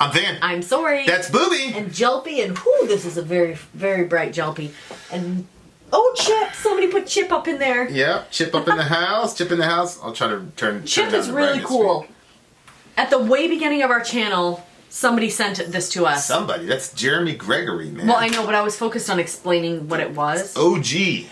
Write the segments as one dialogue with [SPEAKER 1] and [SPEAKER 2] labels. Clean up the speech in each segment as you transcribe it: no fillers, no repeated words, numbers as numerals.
[SPEAKER 1] I'm Vin.
[SPEAKER 2] I'm Sori.
[SPEAKER 1] That's Booby.
[SPEAKER 2] And Jelpy, and whoo, this is a very, very bright Jelpy. And oh, Chip! Somebody put Chip up in there.
[SPEAKER 1] Yeah, Chip up in the house. Chip in the house. I'll try to turn.
[SPEAKER 2] Chip is really cool. At the way beginning of our channel, somebody sent this to us.
[SPEAKER 1] Somebody? That's Jeremy Gregory, man.
[SPEAKER 2] Well, I know, but I was focused on explaining what it was.
[SPEAKER 1] OG.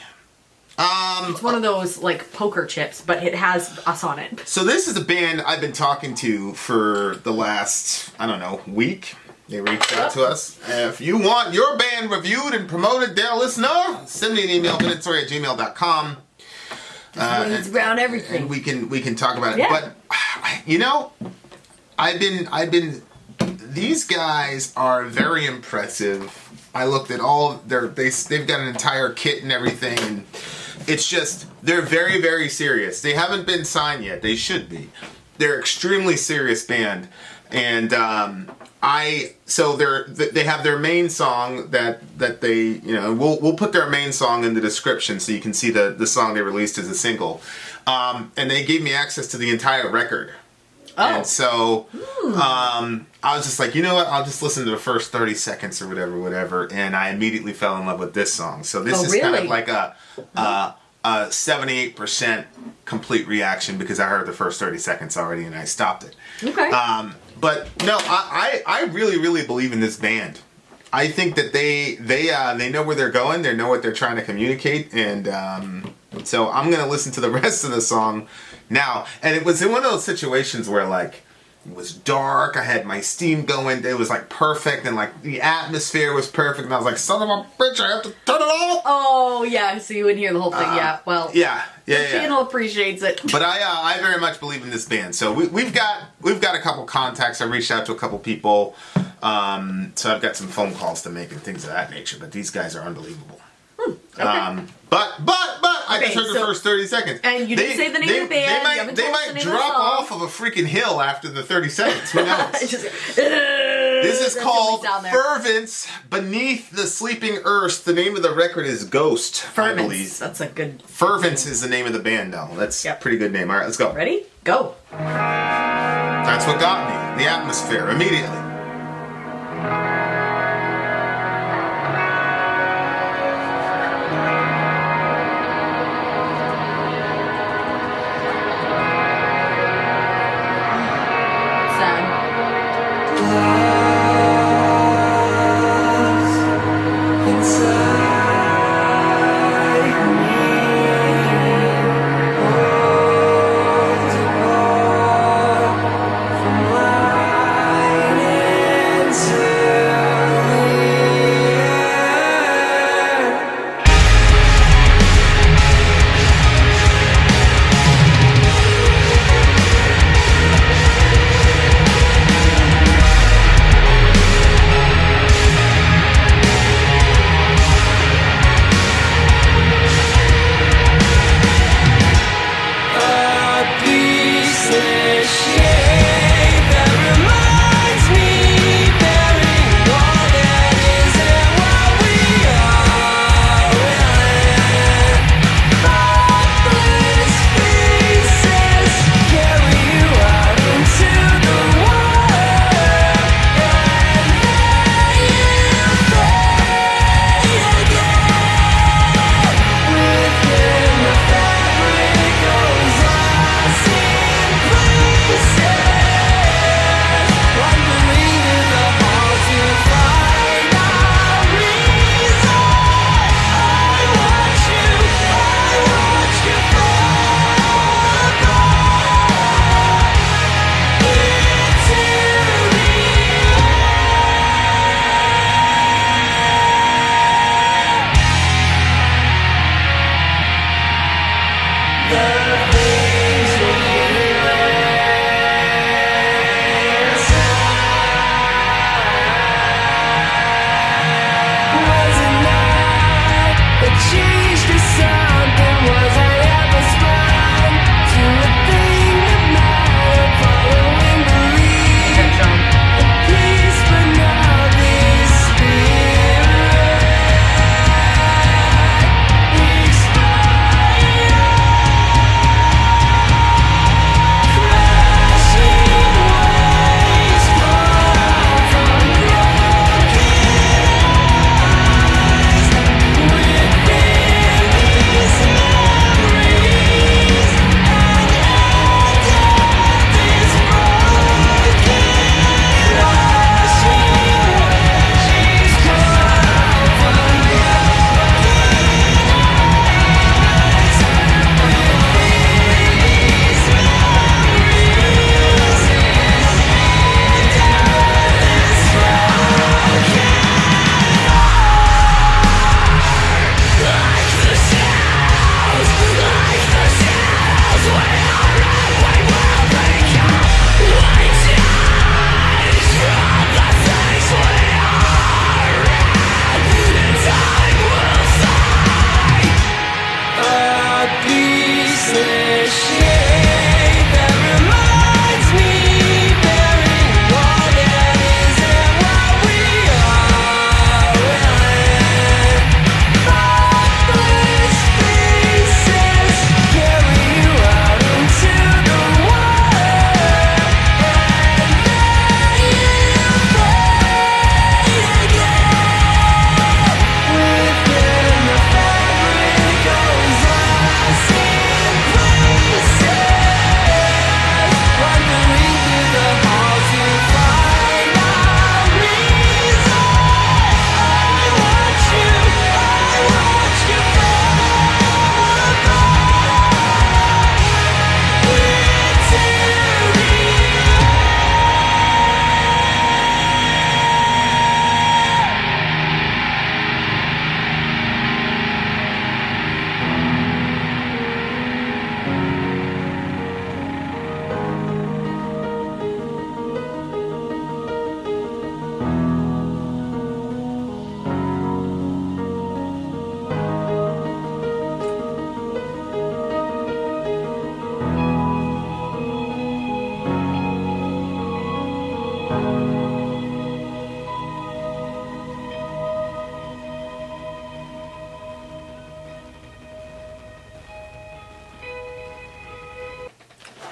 [SPEAKER 2] It's one of those, like, poker chips, but it has us on it.
[SPEAKER 1] So this is a band I've been talking to for the last, I don't know, week. They reached out to us. If you want your band reviewed and promoted, dear listener, send me an email, vinandsori@gmail.com.
[SPEAKER 2] It's around everything.
[SPEAKER 1] And we can talk about it.
[SPEAKER 2] Yeah.
[SPEAKER 1] But, you know, these guys are very impressive. I looked at all they've got an entire kit and everything, and it's just, they're very, very serious. They haven't been signed yet. They should be. They're extremely serious band. And so they have their main song that they, you know, we'll put their main song in the description so you can see the song they released as a single. And they gave me access to the entire record. Oh. And so I was just like, you know what? I'll just listen to the first 30 seconds or whatever. And I immediately fell in love with this song. So this is kind of like a 78% complete reaction because I heard the first 30 seconds already and I stopped it.
[SPEAKER 2] Okay.
[SPEAKER 1] But no, I really, really believe in this band. I think that they know where they're going. They know what they're trying to communicate. And so I'm going to listen to the rest of the song now. And it was in one of those situations where, like, it was dark, I had my steam going, it was like perfect, and like the atmosphere was perfect, and I was like, son of a bitch, I have to turn it off!
[SPEAKER 2] Oh, yeah, so you wouldn't hear the whole thing, yeah, well.
[SPEAKER 1] Yeah.
[SPEAKER 2] The channel appreciates it.
[SPEAKER 1] But I very much believe in this band, so we've got a couple contacts, I reached out to a couple people, so I've got some phone calls to make and things of that nature, but these guys are unbelievable.
[SPEAKER 2] Okay.
[SPEAKER 1] But I just heard the first 30 seconds.
[SPEAKER 2] And you didn't say the name of the band.
[SPEAKER 1] They might drop off of a freaking hill after the 30 seconds. Who knows? This is called Fervence, Beneath the Sleeping Earth. The name of the record is Ghost,
[SPEAKER 2] Fervence.
[SPEAKER 1] I believe.
[SPEAKER 2] That's a good...
[SPEAKER 1] Fervence is the name of the band, though. That's a pretty good name. All right, let's go.
[SPEAKER 2] Ready? Go.
[SPEAKER 1] That's what got me. The atmosphere, immediately.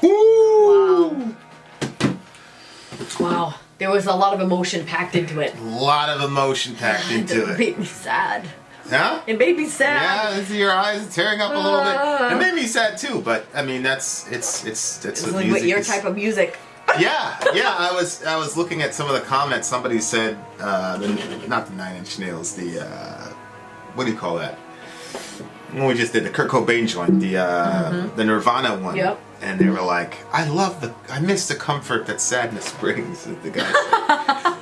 [SPEAKER 1] Woo!
[SPEAKER 2] Wow. There was a lot of emotion packed into it.
[SPEAKER 1] A lot of emotion packed into
[SPEAKER 2] It
[SPEAKER 1] it.
[SPEAKER 2] made me sad.
[SPEAKER 1] Huh?
[SPEAKER 2] It made me sad.
[SPEAKER 1] Yeah, I see your eyes tearing up a little bit. It made me sad too, but I mean it's
[SPEAKER 2] It's
[SPEAKER 1] what
[SPEAKER 2] like
[SPEAKER 1] music
[SPEAKER 2] your
[SPEAKER 1] is.
[SPEAKER 2] type of music.
[SPEAKER 1] Yeah. I was looking at some of the comments. Somebody said, not the Nine Inch Nails, the what do you call that? When we just did the Kurt Cobain joint, the Nirvana one.
[SPEAKER 2] Yep.
[SPEAKER 1] And they were like, I miss the comfort that sadness brings. The guy said.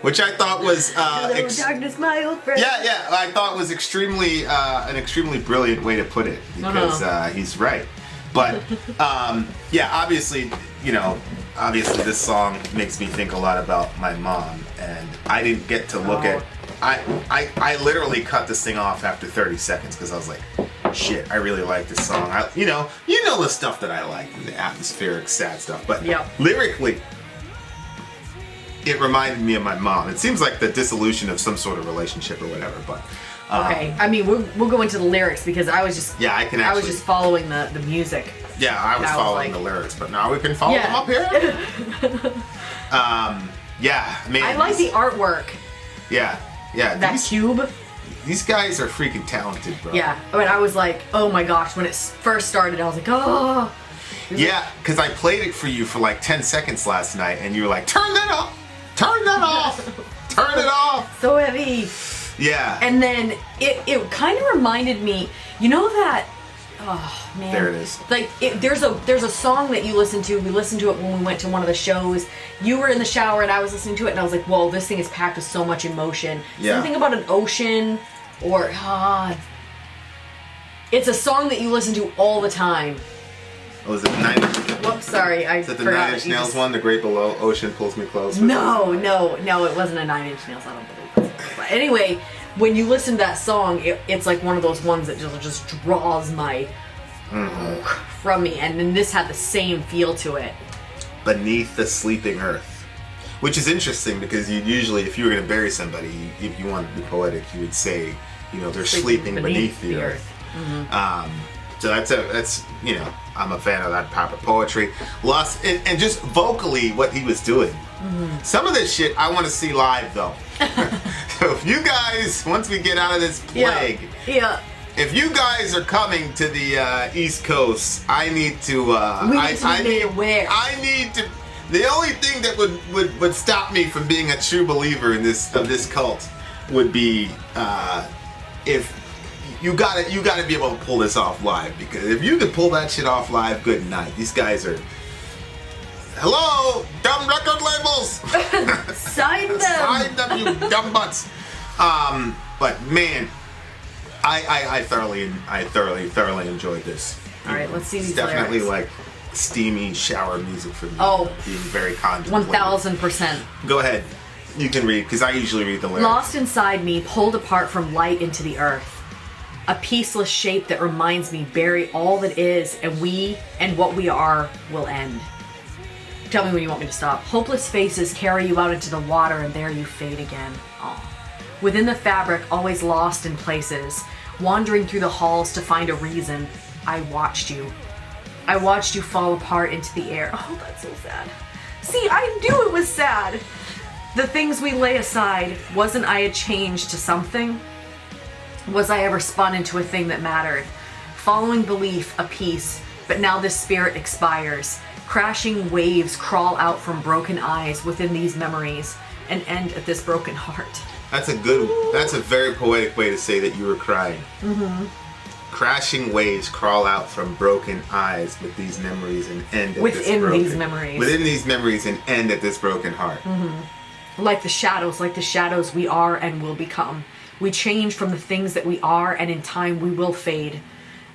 [SPEAKER 1] Which I thought was
[SPEAKER 2] Hello, darkness, my old friend.
[SPEAKER 1] yeah, I thought was an extremely brilliant way to put it because he's right. But yeah, obviously this song makes me think a lot about my mom, and I didn't get to look at. I literally cut this thing off after 30 seconds because I was like, shit, I really like this song. You know the stuff that I like, the atmospheric, sad stuff, but lyrically, it reminded me of my mom. It seems like the dissolution of some sort of relationship or whatever, but
[SPEAKER 2] okay. I mean, we'll go into the lyrics because I was just I was just following the music.
[SPEAKER 1] Yeah, I was following the lyrics, but now we can follow them up here. Yeah, man.
[SPEAKER 2] I like the artwork.
[SPEAKER 1] Yeah.
[SPEAKER 2] That cube.
[SPEAKER 1] These guys are freaking talented, bro.
[SPEAKER 2] Yeah, but I was like, oh my gosh, when it first started, I was like, oh.
[SPEAKER 1] Yeah, because I played it for you for like 10 seconds last night, and you were like, turn that off! Turn that off! Turn it off!
[SPEAKER 2] So heavy.
[SPEAKER 1] Yeah.
[SPEAKER 2] And then it kind of reminded me, you know that, oh man.
[SPEAKER 1] There it is.
[SPEAKER 2] Like, there's a song that you listen to. We listened to it when we went to one of the shows. You were in the shower and I was listening to it, and I was like, whoa, this thing is packed with so much emotion.
[SPEAKER 1] Yeah.
[SPEAKER 2] Something about an ocean, or, it's a song that you listen to all the time.
[SPEAKER 1] Oh, is it the Nine Inch?
[SPEAKER 2] Whoops, sorry, I
[SPEAKER 1] Is that the
[SPEAKER 2] forgot
[SPEAKER 1] Nine Inch Nails one? The Great Below Ocean Pulls Me Close?
[SPEAKER 2] No, it wasn't a Nine Inch Nails. I don't believe it. But anyway, when you listen to that song, it's like one of those ones that just draws my from me, and then this had the same feel to it.
[SPEAKER 1] Beneath the Sleeping Earth, which is interesting because you usually, if you were going to bury somebody, if you wanted to be poetic, you would say, they're sleeping beneath the earth. Mm-hmm. So that's I'm a fan of that type of poetry. Lost and just vocally what he was doing. Mm-hmm. Some of this shit I want to see live though. So if you guys, once we get out of this plague, if you guys are coming to the East Coast, I need to.
[SPEAKER 2] We need to be made aware.
[SPEAKER 1] I need to. The only thing that would stop me from being a true believer in this cult would be if. You gotta be able to pull this off live, because if you can pull that shit off live, good night. These guys are. Hello, dumb record labels.
[SPEAKER 2] Sign them.
[SPEAKER 1] Sign them, you dumb butts. But man, I thoroughly enjoyed this.
[SPEAKER 2] All right, let's see these
[SPEAKER 1] It's definitely
[SPEAKER 2] lyrics.
[SPEAKER 1] like steamy shower music for me.
[SPEAKER 2] Oh,
[SPEAKER 1] being very contemplative.
[SPEAKER 2] 1000%.
[SPEAKER 1] Go ahead. You can read, because I usually read the lyrics.
[SPEAKER 2] Lost inside me, pulled apart from light into the earth. A peaceless shape that reminds me bury all that is, and what we are will end. Tell me when you want me to stop. Hopeless faces carry you out into the water, and there you fade again. Aww. Within the fabric, always lost in places, wandering through the halls to find a reason, I watched you. I watched you fall apart into the air. Oh, that's so sad. See, I knew it was sad. The things we lay aside, wasn't I a change to something? Was I ever spun into a thing that mattered? Following belief, a piece, but now this spirit expires. Crashing waves crawl out from broken eyes within these memories and end at this broken heart.
[SPEAKER 1] That's a very poetic way to say that you were crying. Mm-hmm. Crashing waves crawl out from broken eyes with these memories and end at
[SPEAKER 2] within these memories.
[SPEAKER 1] Within these memories and end at this broken heart.
[SPEAKER 2] Mm-hmm. Like the shadows we are and will become. We change from the things that we are, and in time we will fade.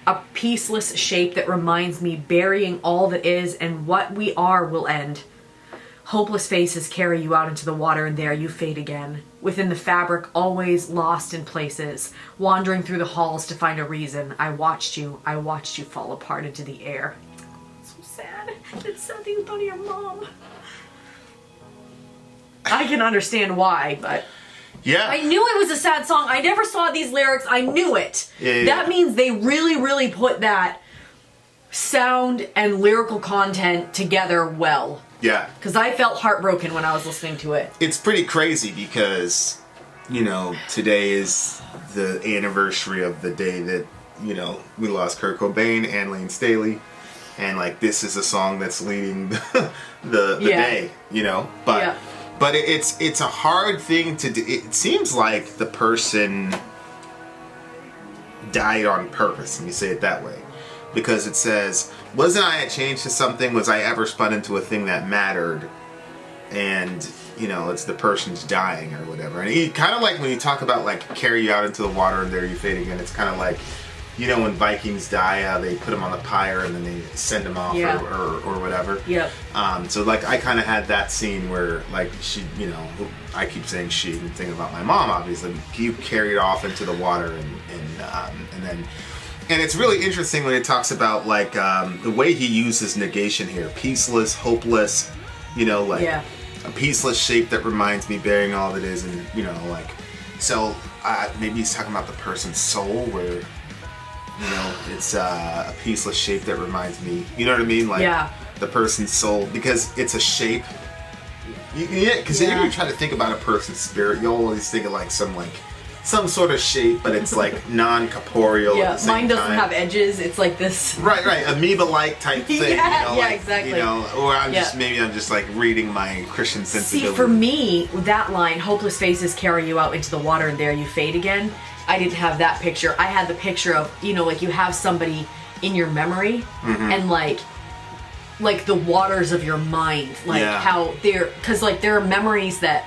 [SPEAKER 2] A peaceless shape that reminds me burying all that is, and what we are will end. Hopeless faces carry you out into the water, and there you fade again. Within the fabric, always lost in places, wandering through the halls to find a reason. I watched you fall apart into the air. So sad. It's sad that you thought of your mom. I can understand why, but...
[SPEAKER 1] Yeah.
[SPEAKER 2] I knew it was a sad song. I never saw these lyrics. I knew it.
[SPEAKER 1] Yeah.
[SPEAKER 2] That means they really, really put that sound and lyrical content together well.
[SPEAKER 1] Yeah.
[SPEAKER 2] Because I felt heartbroken when I was listening to it.
[SPEAKER 1] It's pretty crazy because, you know, today is the anniversary of the day that, you know, we lost Kurt Cobain and Lane Staley. And, like, this is a song that's leading the day, you know? But it's a hard thing to do. It seems like the person died on purpose, let me say it that way. Because it says, wasn't I a change to something? Was I ever spun into a thing that mattered? And, you know, it's the person's dying or whatever. And kind of like when you talk about, like, carry you out into the water and there you fade again, it's kind of like, you know, when Vikings die, they put them on the pyre and then they send them off or whatever.
[SPEAKER 2] Yep.
[SPEAKER 1] So, like, I kind of had that scene where, like, she, you know, I keep saying she, and thinking about my mom, obviously. You carried off into the water and then... And it's really interesting when it talks about, like, the way he uses negation here. Peaceless, hopeless, you know, like, a peaceless shape that reminds me bearing all that is, and, you know, like, so maybe he's talking about the person's soul, where, you know, it's a peaceless shape that reminds me, you know what I mean? Like, the person's soul, because it's a shape. Because if you try to think about a person's spirit, you always think of, like, some sort of shape, but it's like non-corporeal.
[SPEAKER 2] Yeah,
[SPEAKER 1] at the same
[SPEAKER 2] mine doesn't
[SPEAKER 1] time.
[SPEAKER 2] have edges. It's like this.
[SPEAKER 1] Right, amoeba-like type thing.
[SPEAKER 2] Exactly.
[SPEAKER 1] You know, or I'm just like reading my Christian sensibility.
[SPEAKER 2] See, for me, that line, "Hopeless faces carry you out into the water, and there you fade again." I didn't have that picture. I had the picture of, you know, like you have somebody in your memory, and like the waters of your mind, like how because like there are memories that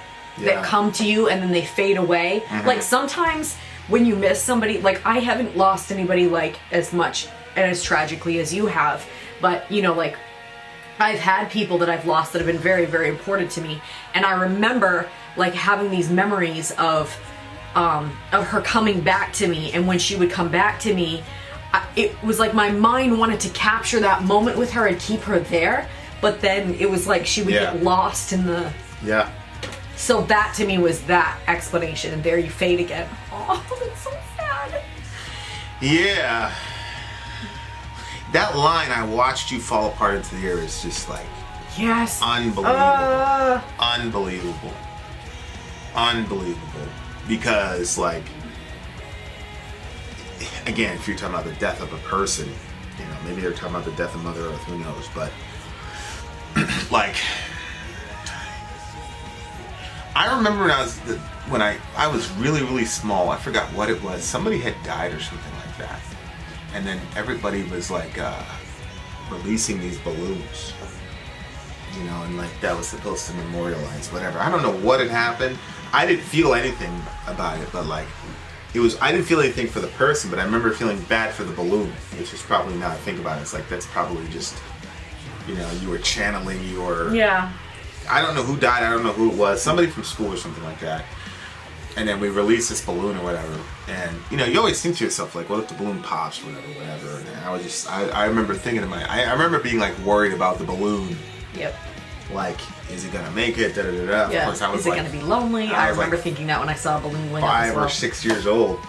[SPEAKER 2] come to you and then they fade away. Like sometimes when you miss somebody, like I haven't lost anybody like as much and as tragically as you have, but you know, like I've had people that I've lost that have been very, very important to me, and I remember like having these memories of her coming back to me, and when she would come back to me, it was like my mind wanted to capture that moment with her and keep her there, but then it was like she would get lost in the So that to me was that explanation, and there you fade again. Oh, that's so sad.
[SPEAKER 1] Yeah. That line, "I watched you fall apart into the air," is just like...
[SPEAKER 2] Yes.
[SPEAKER 1] Unbelievable. Unbelievable. Because, like... Again, if you're talking about the death of a person, you know, maybe they're talking about the death of Mother Earth, who knows, but... like... I remember when I was really, really small. I forgot what it was. Somebody had died or something like that. And then everybody was like releasing these balloons. You know, and like that was supposed to memorialize whatever. I don't know what had happened. I didn't feel anything about it, but like I didn't feel anything for the person, but I remember feeling bad for the balloon, which is probably, now I think about it, it's like that's probably just, you know, you were channeling your... I don't know who died, I don't know who it was, somebody from school or something like that. And then we released this balloon or whatever. And, you know, you always think to yourself, like, what if the balloon pops or whatever. And I was just, I remember thinking I remember being, like, worried about the balloon. Like, is he gonna make it? Da-da-da-da. Of course, I was
[SPEAKER 2] is it gonna be lonely? I remember thinking that when I saw a balloon going up as well.
[SPEAKER 1] 5 or 6 years old.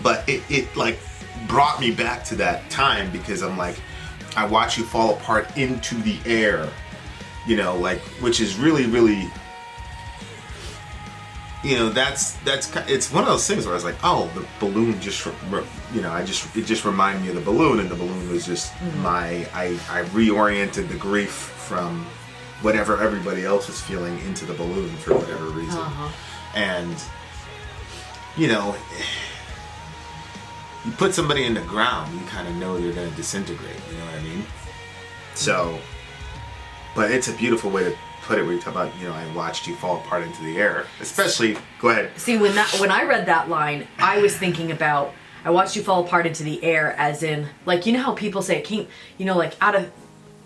[SPEAKER 1] But it, like, brought me back to that time, because I'm like, I watch you fall apart into the air. You know, like, which is really, really, you know, it's one of those things where I was like, oh, the balloon just, you know, it just reminded me of the balloon, and the balloon was just I reoriented the grief from whatever everybody else was feeling into the balloon for whatever reason. And, you know, you put somebody in the ground, you kind of know they're going to disintegrate, you know what I mean? So... But it's a beautiful way to put it, where you talk about, you know, I watched you fall apart into the air. Especially, go ahead.
[SPEAKER 2] See, when I read that line, I was thinking about, I watched you fall apart into the air, as in, like, you know how people say it came, you know, like out of,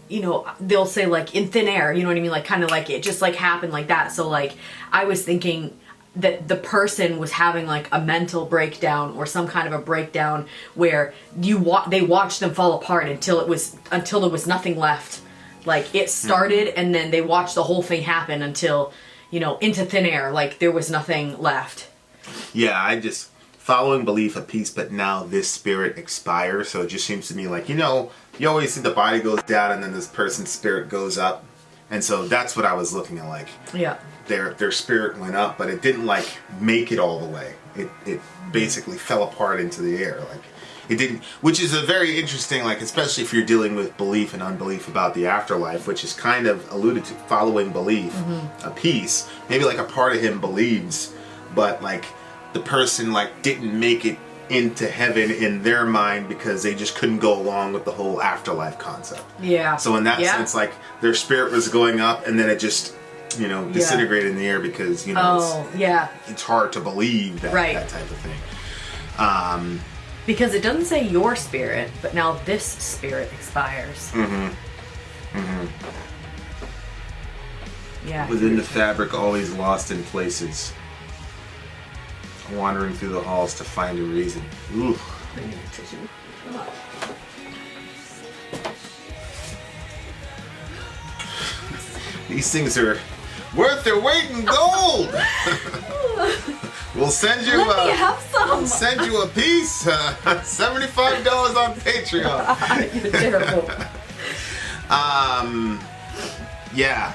[SPEAKER 2] you know, they'll say like in thin air, you know what I mean? Like kind of like it just like happened like that. So like, I was thinking that the person was having like a mental breakdown or some kind of a breakdown where they watched them fall apart until there was nothing left. Like, it started, and then they watched the whole thing happen until, you know, into thin air. Like, there was nothing left.
[SPEAKER 1] Yeah, I just... following belief, a peace, but now this spirit expires. So it just seems to me like, you know, you always see the body goes down and then this person's spirit goes up. And so that's what I was looking at, like,
[SPEAKER 2] Yeah.
[SPEAKER 1] their spirit went up, but it didn't like make it all the way. It basically fell apart into the air. Like, it didn't, which is a very interesting, like, especially if you're dealing with belief and unbelief about the afterlife, which is kind of alluded to, following belief, a peace. Maybe like a part of him believes, but like the person like didn't make it into heaven in their mind because they just couldn't go along with the whole afterlife concept.
[SPEAKER 2] Yeah.
[SPEAKER 1] So in that sense, like, their spirit was going up and then it just, you know, disintegrated in the air because, you know, it's hard to believe that, that type of thing.
[SPEAKER 2] Because it doesn't say your spirit, but now this spirit expires. Yeah.
[SPEAKER 1] Within the fabric, always lost in places. Wandering through the halls to find a reason. Ooh. These things are worth their weight in gold. We'll send you.
[SPEAKER 2] Let me have some.
[SPEAKER 1] We'll send you a piece. $75 on Patreon.
[SPEAKER 2] You're terrible.
[SPEAKER 1] Yeah.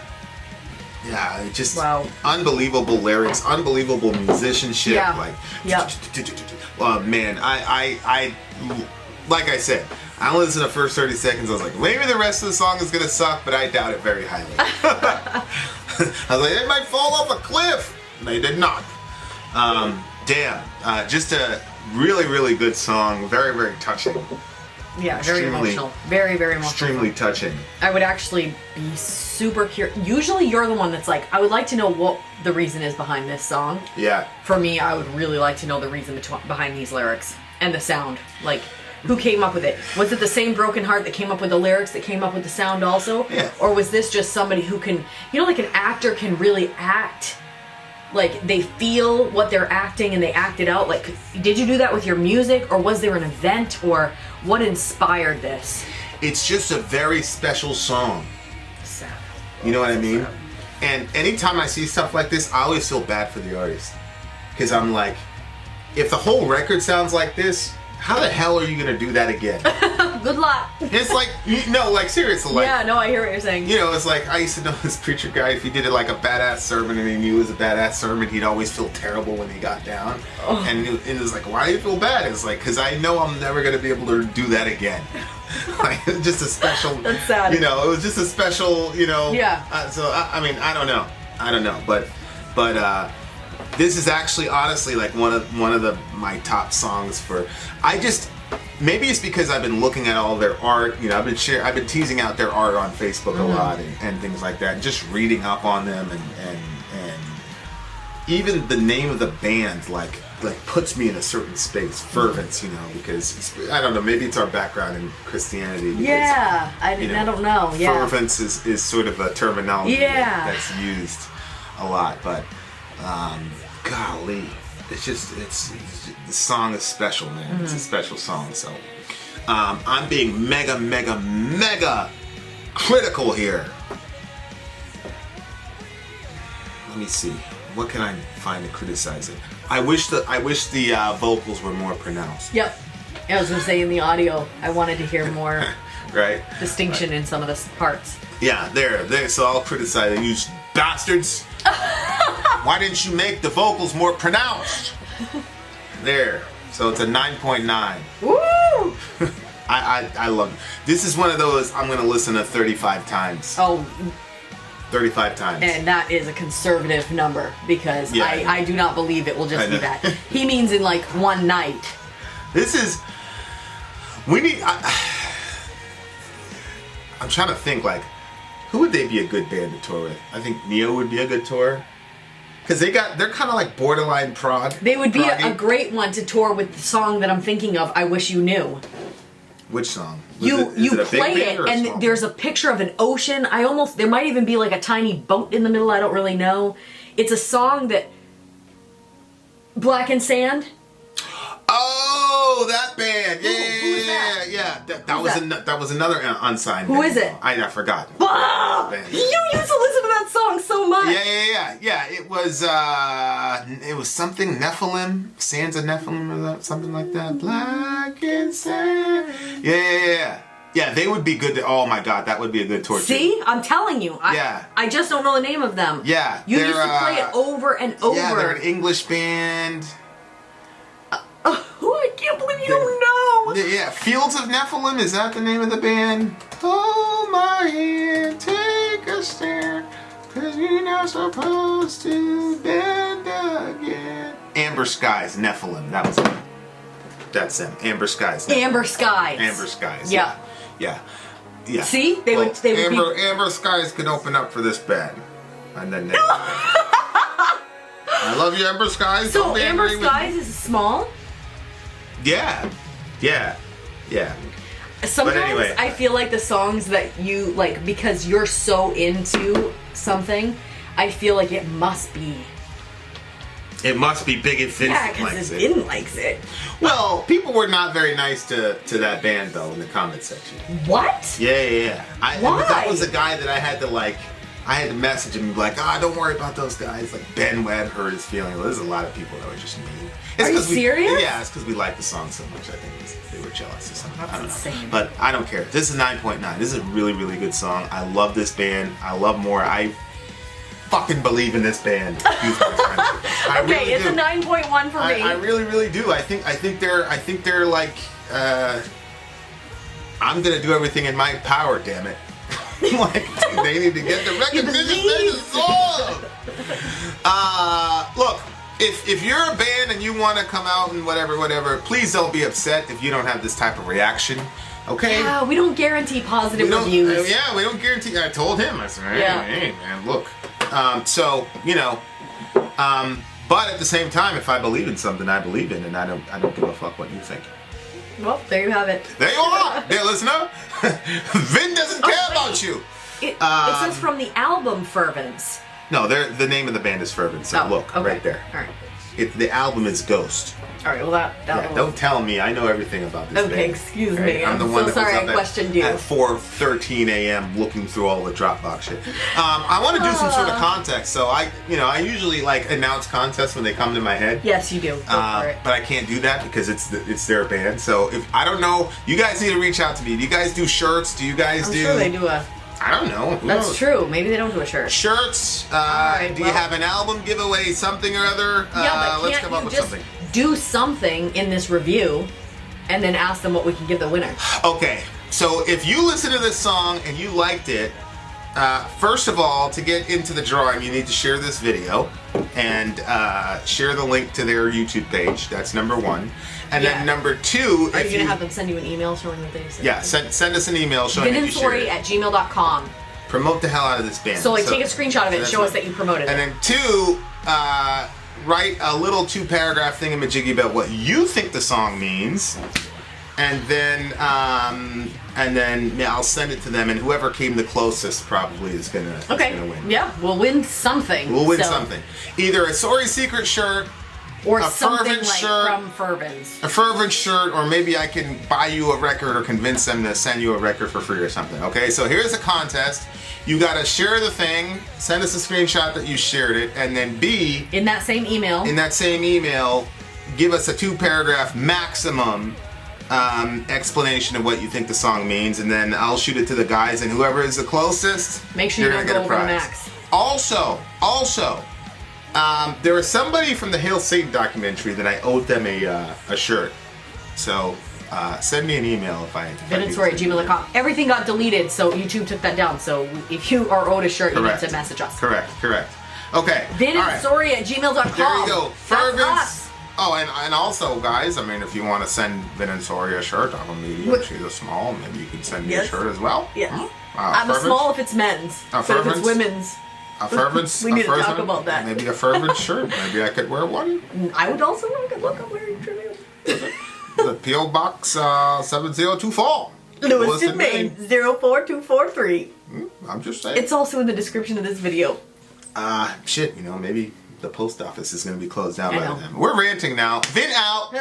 [SPEAKER 1] Yeah, just unbelievable lyrics, unbelievable musicianship. Like, man, I, like I said, I only listened to the first 30 seconds. I was like, maybe the rest of the song is gonna suck, but I doubt it very highly. I was like, they might fall off a cliff. And they did not. Just a really, really good song. Very, very touching.
[SPEAKER 2] Yeah, very emotional. Very, very emotional.
[SPEAKER 1] Extremely touching.
[SPEAKER 2] I would actually be super curious. Usually you're the one that's like, I would like to know what the reason is behind this song.
[SPEAKER 1] Yeah.
[SPEAKER 2] For me, I would really like to know the reason behind these lyrics and the sound. Like, who came up with it? Was it the same broken heart that came up with the lyrics that came up with the sound also?
[SPEAKER 1] Yeah.
[SPEAKER 2] Or was this just somebody who can, you know, like an actor can really act, like they feel what they're acting and they act it out? Like, did you do that with your music, or was there an event, or what inspired this?
[SPEAKER 1] It's just a very special song.
[SPEAKER 2] Sad.
[SPEAKER 1] You know what I mean? And anytime I see stuff like this, I always feel bad for the artist. Because I'm like, if the whole record sounds like this, how the hell are you going to do that again?
[SPEAKER 2] Good luck.
[SPEAKER 1] It's like, no, like, seriously. Like,
[SPEAKER 2] yeah, no, I hear what you're saying.
[SPEAKER 1] You know, it's like, I used to know this preacher guy, if he did it like a badass sermon and he knew it was a badass sermon, he'd always feel terrible when he got down. Oh. And it was like, why do you feel bad? It's like, because I know I'm never going to be able to do that again. Like, just a special,
[SPEAKER 2] that's sad.
[SPEAKER 1] You know, it was just a special, you know.
[SPEAKER 2] Yeah.
[SPEAKER 1] So, I mean, I don't know. But this is actually, honestly, like one of my top songs for, maybe it's because I've been looking at all their art, you know, I've been teasing out their art on Facebook a lot and things like that, and just reading up on them and even the name of the band like puts me in a certain space, Fervence, you know, because I don't know, maybe it's our background in Christianity. Because,
[SPEAKER 2] I don't know. Yeah.
[SPEAKER 1] Fervence is sort of a terminology that's used a lot, but golly, the song is special, man. It's a special song. So I'm being mega critical here. Let me see. What can I find to criticize it? I wish the vocals were more pronounced.
[SPEAKER 2] Yep. I was gonna say, in the audio, I wanted to hear more
[SPEAKER 1] right
[SPEAKER 2] distinction in some of the parts.
[SPEAKER 1] Yeah, there. So I'll criticize you bastards. Why didn't you make the vocals more pronounced? There. So it's a 9.9.
[SPEAKER 2] Woo!
[SPEAKER 1] I love it. This is one of those I'm going to listen to 35 times.
[SPEAKER 2] Oh.
[SPEAKER 1] 35 times.
[SPEAKER 2] And that is a conservative number, because I do not believe it will just be that. He means in like one night.
[SPEAKER 1] I'm trying to think, like, who would they be a good band to tour with? I think Neo would be a good tour. Because they're kind of like borderline prog.
[SPEAKER 2] They would be a great one to tour with the song that I'm thinking of, I Wish You Knew.
[SPEAKER 1] Which song?
[SPEAKER 2] You play it, and there's a picture of an ocean. There might even be like a tiny boat in the middle, I don't really know. It's a song that... Black and Sand?
[SPEAKER 1] Oh, that band! Yeah. That was another unsigned.
[SPEAKER 2] Who
[SPEAKER 1] band.
[SPEAKER 2] is it?
[SPEAKER 1] I forgot.
[SPEAKER 2] Ah! You used to listen to that song so much.
[SPEAKER 1] Yeah. It was something Nephilim, Sands of Nephilim, or that, something like that. Black and sand. Yeah. Yeah, they would be good to. Oh my God, that would be a good tour.
[SPEAKER 2] See, I'm telling you. I just don't know the name of them.
[SPEAKER 1] Yeah,
[SPEAKER 2] you used to play it over and over.
[SPEAKER 1] Yeah, they're an English band.
[SPEAKER 2] I can't believe you don't know.
[SPEAKER 1] Yeah, Fields of Nephilim, is that the name of the band? Hold my hand, take a stand, 'cause you're not supposed to bend again. Amber Skies, Nephilim, that was it. That's them, Amber Skies. Nephilim.
[SPEAKER 2] Amber Skies.
[SPEAKER 1] Amber Skies.
[SPEAKER 2] Yeah.
[SPEAKER 1] See,
[SPEAKER 2] they would
[SPEAKER 1] Amber Skies could open up for this band, and then they. I love you, Amber Skies.
[SPEAKER 2] So Amber Skies is small.
[SPEAKER 1] Yeah.
[SPEAKER 2] Sometimes
[SPEAKER 1] anyway.
[SPEAKER 2] I feel like the songs that you like, because you're so into something, I feel like it must be.
[SPEAKER 1] It must be big if Vin
[SPEAKER 2] Yeah, because Vin likes it.
[SPEAKER 1] Well, people were not very nice to that band though in the comment section.
[SPEAKER 2] What?
[SPEAKER 1] Yeah.
[SPEAKER 2] Why?
[SPEAKER 1] That was a guy that I had to message him and be like, don't worry about those guys. Like Ben Webb hurt his feelings. Well, there's a lot of people that were just mean.
[SPEAKER 2] Are you serious?
[SPEAKER 1] Yeah, it's because we like the song so much. I think they were jealous or something.
[SPEAKER 2] That's
[SPEAKER 1] I don't
[SPEAKER 2] insane.
[SPEAKER 1] know. But I don't care. This is 9.9. This is a really, really good song. I love this band. I love more. I fucking believe in this band. Excuse my French. I
[SPEAKER 2] Okay,
[SPEAKER 1] really
[SPEAKER 2] it's
[SPEAKER 1] do.
[SPEAKER 2] a 9.1 for me.
[SPEAKER 1] I really, really do. I think they're like. I'm gonna do everything in my power. Damn it. Like, they need to get the recognition they deserve. Look, if you're a band and you want to come out and whatever, please don't be upset if you don't have this type of reaction. Okay?
[SPEAKER 2] Yeah, we don't guarantee positive reviews.
[SPEAKER 1] Yeah, we don't guarantee. I told him. I said, hey man, look. But at the same time, if I believe in something, I believe in, and I don't give a fuck what you think.
[SPEAKER 2] Well, there you have it.
[SPEAKER 1] There you are, dear listener. Vin doesn't care about you.
[SPEAKER 2] It says from the album Fervence.
[SPEAKER 1] No, the name of the band is Fervence. So look,
[SPEAKER 2] okay.
[SPEAKER 1] right there.
[SPEAKER 2] All right.
[SPEAKER 1] The album is Ghost.
[SPEAKER 2] All right. Well, that
[SPEAKER 1] Yeah, don't tell me. I know everything about this band.
[SPEAKER 2] Okay, excuse
[SPEAKER 1] Okay?
[SPEAKER 2] me.
[SPEAKER 1] I'm the
[SPEAKER 2] I'm
[SPEAKER 1] one
[SPEAKER 2] so
[SPEAKER 1] that was
[SPEAKER 2] sorry
[SPEAKER 1] up
[SPEAKER 2] I questioned you.
[SPEAKER 1] at 4:13 a.m. looking through all the Dropbox shit. I want to do some sort of context. So I usually like announce contests when they come to my head.
[SPEAKER 2] Yes, you do. Go for it.
[SPEAKER 1] But I can't do that because it's their band. So if I don't know, you guys need to reach out to me. Do you guys do shirts? Do you guys
[SPEAKER 2] I'm
[SPEAKER 1] do?
[SPEAKER 2] sure they do a.
[SPEAKER 1] I don't know. Who
[SPEAKER 2] That's
[SPEAKER 1] knows?
[SPEAKER 2] true. Maybe they don't do a shirt.
[SPEAKER 1] Shirts.
[SPEAKER 2] right,
[SPEAKER 1] do you have an album giveaway? Something or other?
[SPEAKER 2] Yeah, but
[SPEAKER 1] let's
[SPEAKER 2] can't
[SPEAKER 1] come up
[SPEAKER 2] you
[SPEAKER 1] with
[SPEAKER 2] just
[SPEAKER 1] something.
[SPEAKER 2] do something in this review, and then ask them what we can give the winner?
[SPEAKER 1] Okay, so if you listen to this song and you liked it, first of all, to get into the drawing, you need to share this video and share the link to their YouTube page. That's number one. And then number two,
[SPEAKER 2] Are you going to have them send you an email showing that they said?
[SPEAKER 1] Yeah, send us an email showing that you shared it.
[SPEAKER 2] VinandSori@gmail.com.
[SPEAKER 1] Promote the hell out of this band.
[SPEAKER 2] So, take a screenshot of it and show us that you promoted it.
[SPEAKER 1] And then two, write a little 2-paragraph thingamajiggy about what you think the song means. And then I'll send it to them, and whoever came the closest probably is gonna win.
[SPEAKER 2] Yeah, we'll win something.
[SPEAKER 1] We'll win something. Either a Sori Secret shirt,
[SPEAKER 2] or
[SPEAKER 1] a
[SPEAKER 2] something
[SPEAKER 1] Fervence
[SPEAKER 2] like
[SPEAKER 1] shirt,
[SPEAKER 2] from Fervence.
[SPEAKER 1] a Fervence shirt, or maybe I can buy you a record or convince them to send you a record for free or something. Okay, so here's a contest. You gotta share the thing, send us a screenshot that you shared it, and then B,
[SPEAKER 2] in that same email,
[SPEAKER 1] give us a 2-paragraph maximum explanation of what you think the song means, and then I'll shoot it to the guys, and whoever is the closest,
[SPEAKER 2] make sure you don't go over the max.
[SPEAKER 1] Also, there was somebody from the Hail Satan documentary that I owed them a shirt. So send me an email if I.
[SPEAKER 2] VinandSori@gmail.com. Everything got deleted, so YouTube took that down. So if you are owed a shirt, you need to message us.
[SPEAKER 1] Correct. Okay.
[SPEAKER 2] VinandSori@gmail.com.
[SPEAKER 1] There you go. Fervence.
[SPEAKER 2] That's us.
[SPEAKER 1] Oh, and also, guys, I mean, if you want to send Vin and Sori a shirt, I'm a medium, she's a small, maybe you can send me a shirt as well.
[SPEAKER 2] Yes. I'm a small if it's men's. But if it's women's.
[SPEAKER 1] A Fervence.
[SPEAKER 2] We need to talk about that.
[SPEAKER 1] Maybe a Fervence shirt. Maybe I could wear one.
[SPEAKER 2] I would also look I'm wearing tribute.
[SPEAKER 1] The P.O. Box 7024.
[SPEAKER 2] Lewiston, Maine 04243.
[SPEAKER 1] I'm just saying.
[SPEAKER 2] It's also in the description of this video.
[SPEAKER 1] Shit, maybe the post office is going to be closed down by then. We're ranting now. Vin out.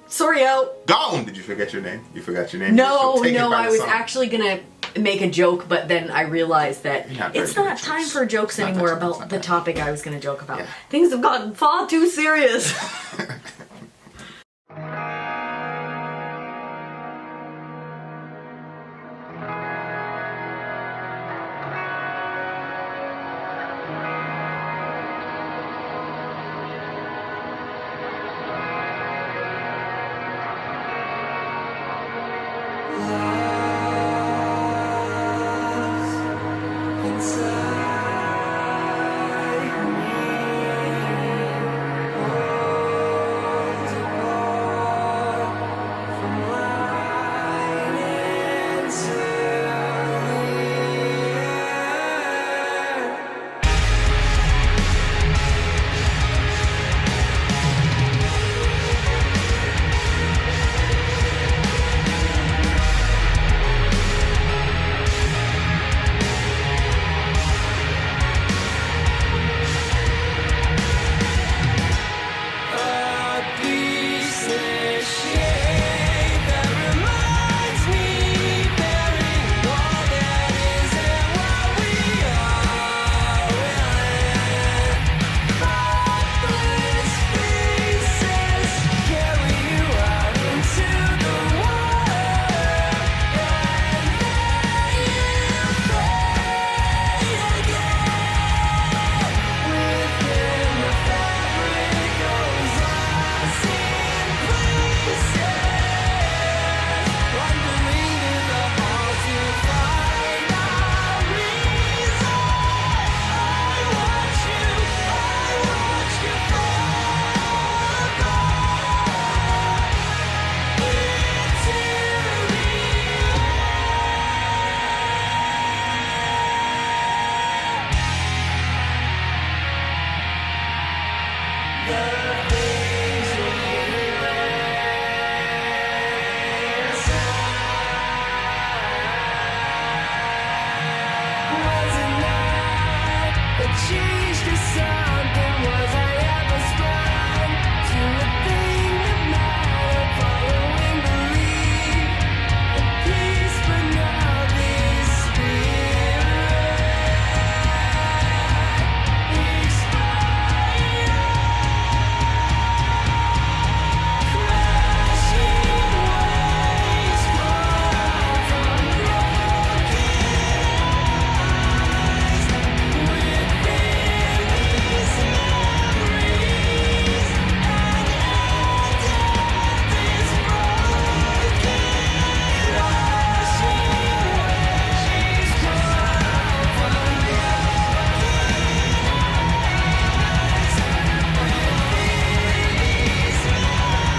[SPEAKER 2] Sori out.
[SPEAKER 1] Gone. Did you forget your name? You forgot your name.
[SPEAKER 2] No, I was actually going to make a joke, but then I realized that
[SPEAKER 1] Yeah, very
[SPEAKER 2] it's not
[SPEAKER 1] good
[SPEAKER 2] time
[SPEAKER 1] jokes.
[SPEAKER 2] for jokes
[SPEAKER 1] Not that
[SPEAKER 2] anymore
[SPEAKER 1] time, it's
[SPEAKER 2] about
[SPEAKER 1] not
[SPEAKER 2] the
[SPEAKER 1] that.
[SPEAKER 2] topic I was going to joke about.
[SPEAKER 1] Yeah.
[SPEAKER 2] Things have gotten far too serious.
[SPEAKER 3] Inside